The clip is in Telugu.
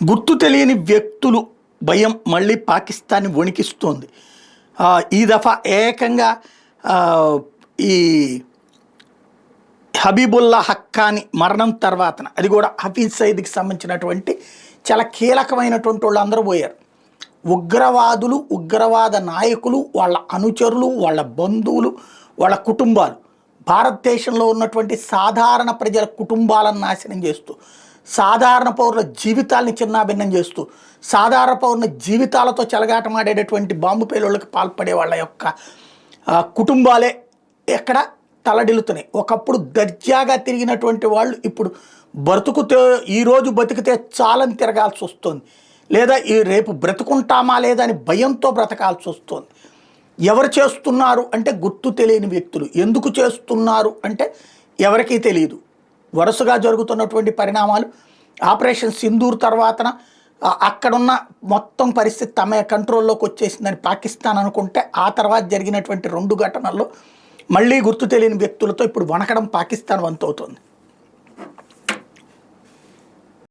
గుర్తు తెలియని వ్యక్తులు భయం మళ్ళీ పాకిస్తాన్ని వణికిస్తోంది. ఈ దఫా ఏకంగా ఈ హబీబుల్లా హక్కాని మరణం తర్వాతన అది కూడా హఫీజ్ సయీద్కి సంబంధించినటువంటి చాలా కీలకమైనటువంటి వాళ్ళు అందరూ పోయారు. ఉగ్రవాదులు, ఉగ్రవాద నాయకులు, వాళ్ళ అనుచరులు, వాళ్ళ బంధువులు, వాళ్ళ కుటుంబాలు భారతదేశంలో ఉన్నటువంటి సాధారణ ప్రజల కుటుంబాలను నాశనం చేస్తూ, సాధారణ పౌరుల జీవితాలని చిన్నాభిన్నం చేస్తూ, సాధారణ పౌరుల జీవితాలతో చెలగాటమాడేటటువంటి బాంబు పేలుళ్ళకి పాల్పడే వాళ్ళ యొక్క కుటుంబాలే ఎక్కడ తలడిల్లుతున్నాయి. ఒకప్పుడు దర్జాగా తిరిగినటువంటి వాళ్ళు ఇప్పుడు బ్రతుకుతే ఈరోజు బతికితే చాలని తిరగాల్సి వస్తుంది, లేదా ఈ రేపు బ్రతుకుంటామా లేదా అని భయంతో బ్రతకాల్సి వస్తుంది. ఎవరు చేస్తున్నారు అంటే గుర్తు తెలియని వ్యక్తులు. ఎందుకు చేస్తున్నారు అంటే ఎవరికీ తెలియదు. వరుసగా జరుగుతున్నటువంటి పరిణామాలు, ఆపరేషన్ సింధూర్ తర్వాతన అక్కడున్న మొత్తం పరిస్థితి తమ కంట్రోల్లోకి వచ్చేసిందని పాకిస్తాన్ అనుకుంటే, ఆ తర్వాత జరిగినటువంటి 2 ఘటనల్లో మళ్ళీ గుర్తు తెలియని వ్యక్తులతో ఇప్పుడు వణకడం పాకిస్తాన్ వంతవుతుంది.